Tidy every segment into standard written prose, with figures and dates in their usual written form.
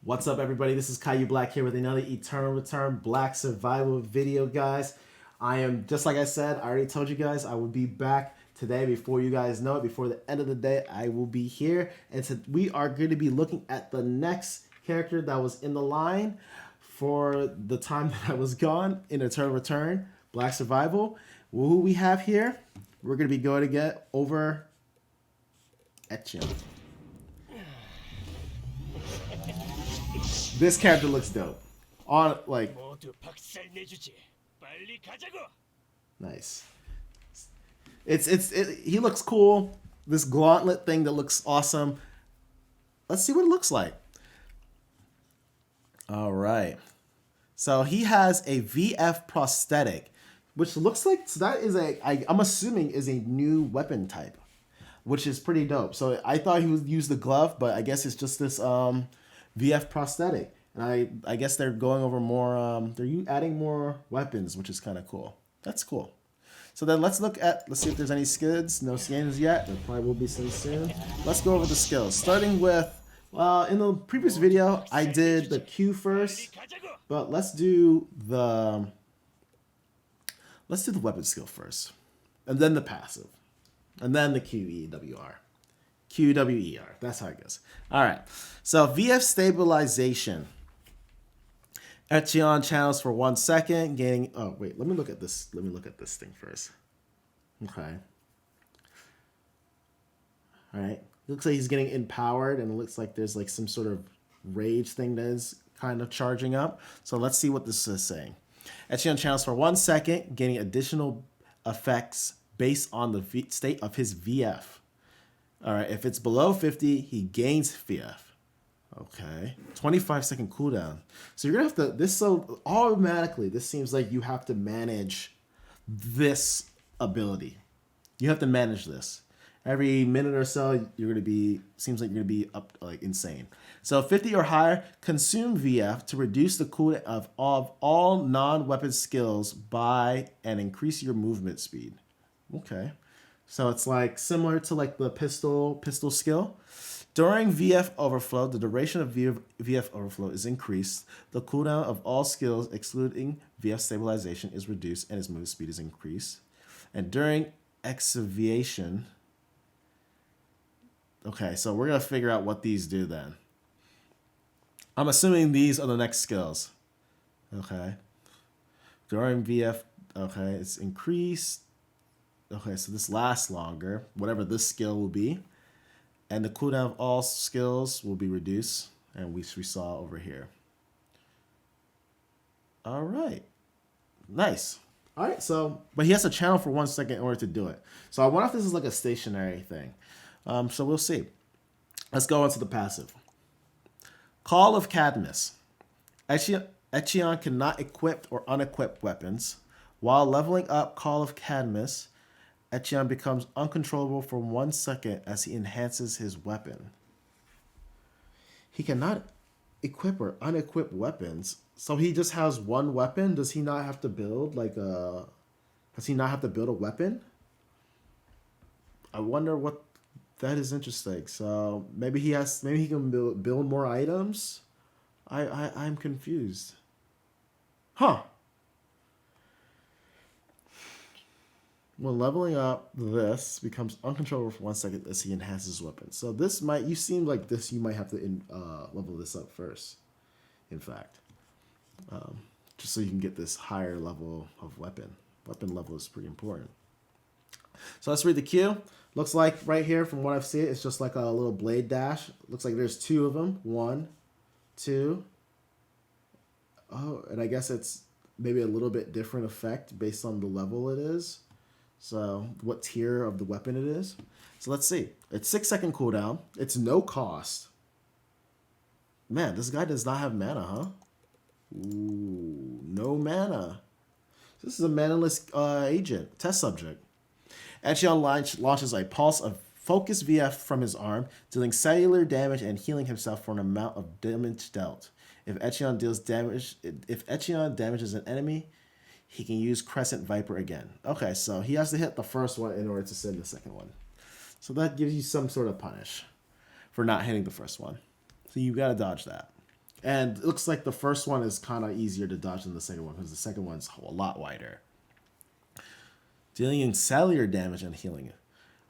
What's up, everybody? This is Caillou Black here with another Eternal Return Black Survival video, guys. I am, just like I said, I already told you guys I would be back today before you guys know it. Before the end of the day, I will be here. And we are going to be looking at the next character that was in the line for the time that I was gone in Eternal Return Black Survival. Who we have here, we're going to be going to get over Echion. This character looks dope. Nice. He looks cool. This gauntlet thing that looks awesome. Let's see what it looks like. All right. So he has a VF prosthetic, which looks like, so that is I'm assuming is a new weapon type, which is pretty dope. So I thought he would use the glove, but I guess it's just this VF prosthetic. And I guess they're going over more, they're adding more weapons, which is kind of cool. That's cool. So then let's see if there's any skills. No skins yet. There probably will be some soon. Let's go over the skills. Starting with, in the previous video, I did the Q first, but let's do the weapon skill first, and then the passive, and then the QEWR. QWER. That's how it goes. All right. So VF stabilization. Echion channels for 1 second, gaining. Oh wait, let me look at this. Let me look at this thing first. Okay. All right. Looks like he's getting empowered, and it looks like there's like some sort of rage thing that is kind of charging up. So let's see what this is saying. Echion channels for 1 second, gaining additional effects based on the state of his VF. All right, if it's below 50, he gains VF. Okay, 25-second cooldown. So you're gonna have to, so automatically, this seems like you have to manage this ability. You have to manage this. Every minute or so, seems like you're gonna be up like insane. So 50 or higher, consume VF to reduce the cooldown of all non-weapon skills by and increase your movement speed. Okay. So it's like similar to like the pistol skill. During VF overflow, the duration of VF overflow is increased. The cooldown of all skills, excluding VF stabilization, is reduced and his movement speed is increased. And during exaviation, okay, so we're gonna figure out what these do then. I'm assuming these are the next skills. Okay. During VF, okay, it's increased. Okay, so this lasts longer, whatever this skill will be. And the cooldown of all skills will be reduced, and we saw over here. All right. Nice. All right, so, but he has to channel for 1 second in order to do it. So I wonder if this is like a stationary thing. So we'll see. Let's go into the passive. Call of Cadmus. Echion cannot equip or unequip weapons. While leveling up Call of Cadmus, Echion becomes uncontrollable for 1 second as he enhances his weapon. He cannot equip or unequip weapons. So he just has one weapon? Does he not have to build does he not have to build a weapon? I wonder what that is interesting. So maybe he can build more items? I'm confused. Huh. When leveling up, this becomes uncontrollable for 1 second as he enhances his weapon. So this you seem like you might have to level this up first, in fact. Just so you can get this higher level of weapon. Weapon level is pretty important. So let's read the Q. Looks like right here, from what I've seen, it's just like a little blade dash. Looks like there's 2 of them. 1, 2. Oh, and I guess it's maybe a little bit different effect based on the level it is. So what tier of the weapon it is. So let's see. It's 6-second cooldown. It's no cost. Man, this guy does not have mana, huh? Ooh, no mana. This is a manaless agent, test subject. Echion launches a pulse of focused VF from his arm, dealing cellular damage and healing himself for an amount of damage dealt. If Echion damages an enemy, he can use Crescent Viper again. Okay, so he has to hit the first one in order to send the second one. So that gives you some sort of punish for not hitting the first one. So you got to dodge that. And it looks like the first one is kind of easier to dodge than the second one because the second one's a lot wider. Dealing cellular damage and healing.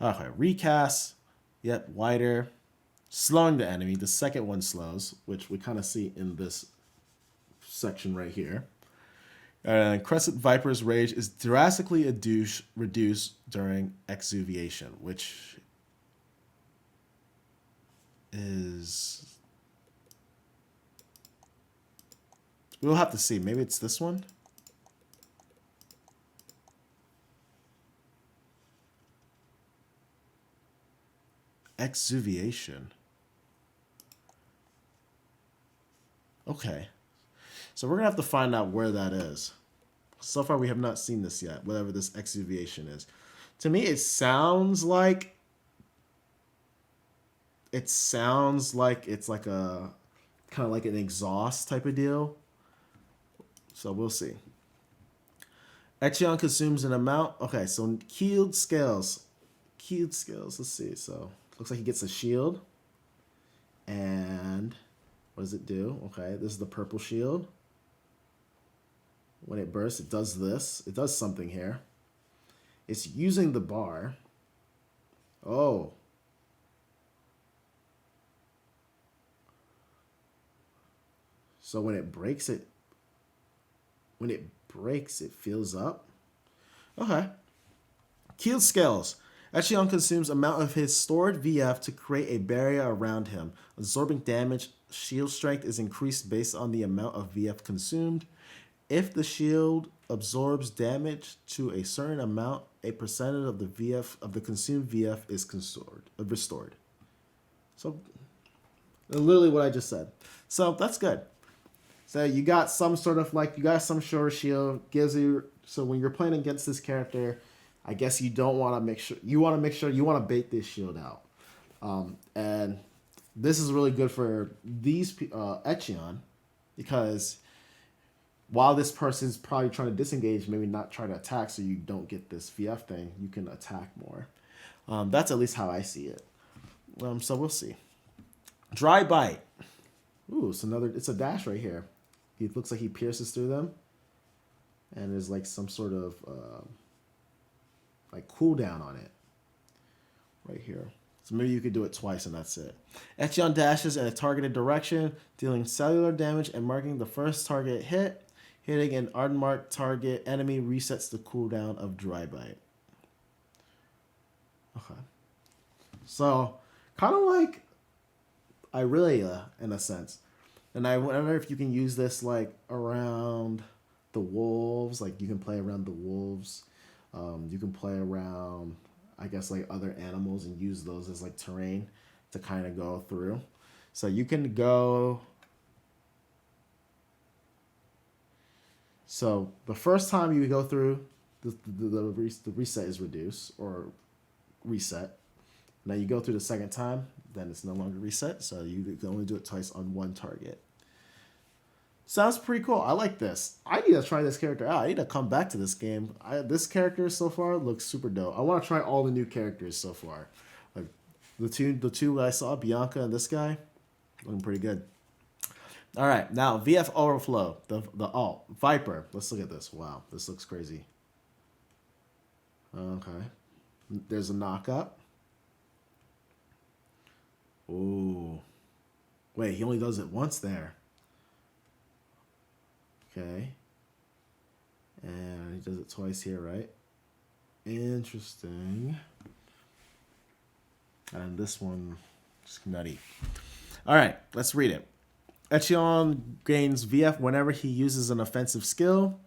Okay, recast. Yep, wider. Slowing the enemy. The second one slows, which we kind of see in this section right here. And Crescent Viper's rage is drastically reduced during exuviation, which is... We'll have to see. Maybe it's this one? Exuviation. Okay. So we're going to have to find out where that is. So far, we have not seen this yet, whatever this exuviation is. To me, it sounds like it's like a kind of like an exhaust type of deal. So we'll see. Echion consumes an amount. Okay, so keeled scales. Keeled scales. Let's see. So looks like he gets a shield. And what does it do? Okay, this is the purple shield. When it bursts, it does this. It does something here. It's using the bar. Oh. So when it breaks, it fills up. Okay. Keeled scales. Echion consumes amount of his stored VF to create a barrier around him. Absorbing damage, shield strength is increased based on the amount of VF consumed. If the shield absorbs damage to a certain amount, a percentage of the VF of the consumed VF is restored. So, literally what I just said. So that's good. So you got some sort of shield gives you. So when you're playing against this character, I guess you don't want to make sure you want to bait this shield out, and this is really good for these Echion because while this person's probably trying to disengage, maybe not try to attack, so you don't get this VF thing, you can attack more. That's at least how I see it. So we'll see. Dry bite. Ooh, it's a dash right here. It looks like he pierces through them, and there's like some sort of like cooldown on it right here. So maybe you could do it twice and that's it. Echion dashes in a targeted direction, dealing cellular damage and marking the first target hit. Hitting an unmarked target enemy resets the cooldown of Dry Bite. Okay. So, kind of like Irelia in a sense. And I wonder if you can use this like around the wolves. Like you can play around the wolves. You can play around, I guess, like other animals and use those as like terrain to kind of go through. So you can go... So the first time you go through, the reset is reduced or reset. Now you go through the second time, then it's no longer reset. So you can only do it twice on one target. Sounds pretty cool. I like this. I need to try this character out. I need to come back to this game. This character so far looks super dope. I want to try all the new characters so far. Like the two I saw, Bianca and this guy, looking pretty good. All right, now VF Overflow, the alt Viper. Let's look at this. Wow, this looks crazy. Okay, there's a knockup. Ooh, wait, he only does it once there. Okay, and he does it twice here, right? Interesting. And this one is nutty. All right, let's read it. Echion gains VF whenever he uses an offensive skill.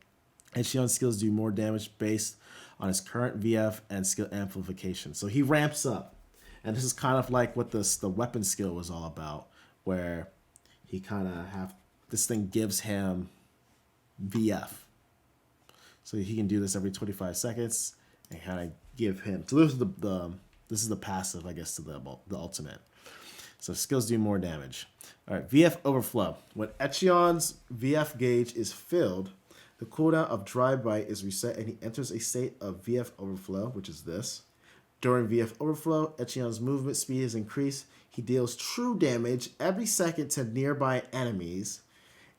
Echion's skills do more damage based on his current VF and skill amplification. So he ramps up. And this is kind of like what the weapon skill was all about, where he kind of this thing gives him VF. So he can do this every 25 seconds and kind of give him... So this is the passive, I guess, to the ultimate. So skills do more damage. All right, VF Overflow. When Echion's VF gauge is filled, the cooldown of Dry Bite is reset and he enters a state of VF Overflow, which is this. During VF Overflow, Echion's movement speed is increased. He deals true damage every second to nearby enemies,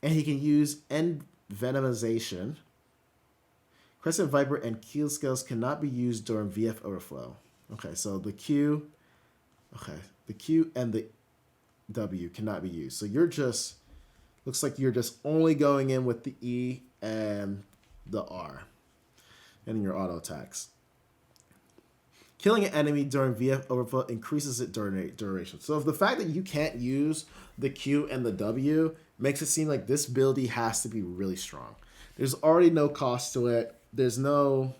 and he can use Envenomization. Crescent Viper and Q skills cannot be used during VF Overflow. Okay, so the Q and the W cannot be used. So you're just, looks like you're just only going in with the E and the R and your auto attacks. Killing an enemy during VF Overflow increases its duration. So if the fact that you can't use the Q and the W makes it seem like this ability has to be really strong. There's already no cost to it. There's no...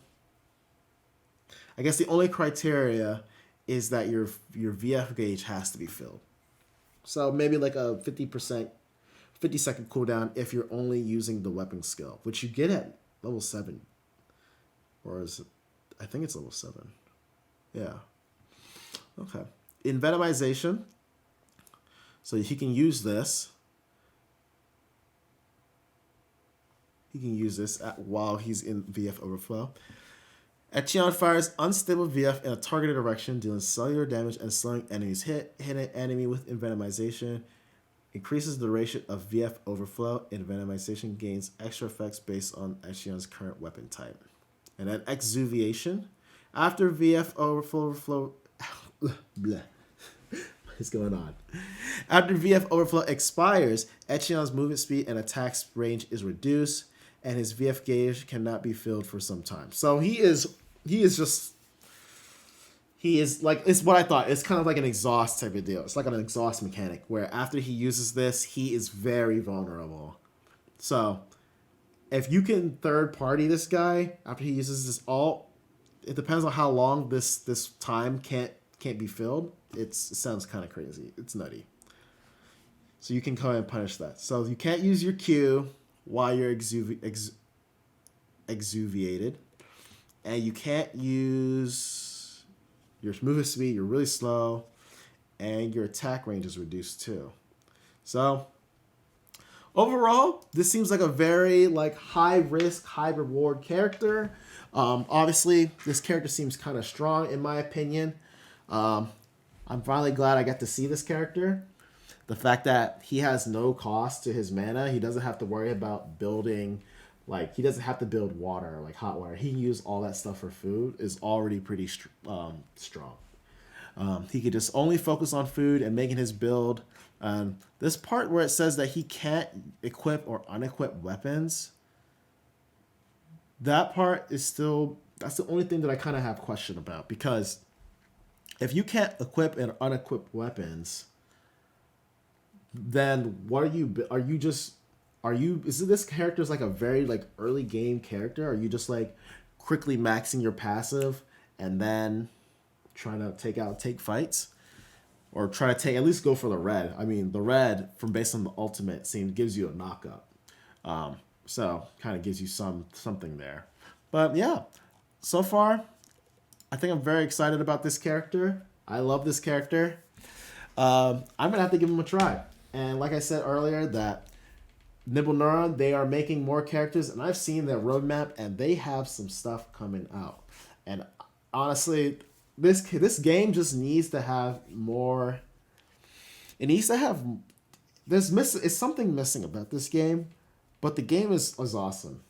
I guess the only criteria is that your VF gauge has to be filled. So maybe like a 50%, 50-second cooldown if you're only using the weapon skill, which you get at level 7. Or is it... I think it's level 7. Yeah. Okay. Envenomization. So he can use this. He can use this while he's in VF Overflow. Echion fires unstable VF in a targeted direction, dealing cellular damage and slowing enemies. Hit an enemy with Envenomization. Increases the duration of VF Overflow. Envenomization gains extra effects based on Echion's current weapon type. And then Exuviation. After VF Overflow... Blah. What's going on? After VF Overflow expires, Echion's movement speed and attack range is reduced, and his VF gauge cannot be filled for some time. So he is like, it's what I thought. It's kind of like an exhaust type of deal. It's like an exhaust mechanic where after he uses this, he is very vulnerable. So if you can third party this guy after he uses this ult, it depends on how long this time can't be filled. It sounds kind of crazy. It's nutty. So you can come and punish that. So you can't use your Q while you're exuviated. And you can't use your movement speed. You're really slow. And your attack range is reduced too. So overall, this seems like a very like high risk, high reward character. Obviously, this character seems kind of strong in my opinion. I'm finally glad I got to see this character. The fact that he has no cost to his mana, he doesn't have to worry about building, like he doesn't have to build water, like hot water. He can use all that stuff for food, is already pretty strong. He could just only focus on food and making his build. This part where it says that he can't equip or unequip weapons, that part is still, that's the only thing that I kind of have question about, because if you can't equip and unequip weapons, then what is this character's like a very like early game character? Are you just like quickly maxing your passive and then trying to take fights? Or try to at least go for the red. I mean, the red from based on the ultimate gives you a knockup. So kind of gives you something there. But yeah, so far, I think I'm very excited about this character. I love this character. I'm going to have to give him a try. And like I said earlier, that Nibble Neuron, they are making more characters. And I've seen their roadmap, and they have some stuff coming out. And honestly, this game just needs to have more. It needs to have. It's something missing about this game, but the game is awesome.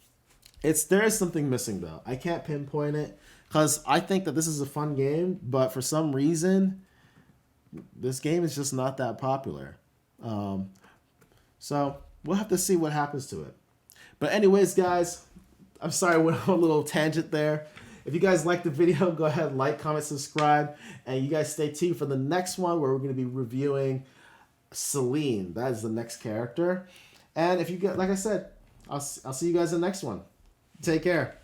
There is something missing though. I can't pinpoint it because I think that this is a fun game, but for some reason, this game is just not that popular. So we'll have to see what happens to it. But anyways, guys, I'm sorry I went on a little tangent there. If you guys liked the video, go ahead, like, comment, subscribe, and you guys stay tuned for the next one where we're going to be reviewing Celine. That is the next character. And if you get, like I said, I'll see you guys in the next one. Take care.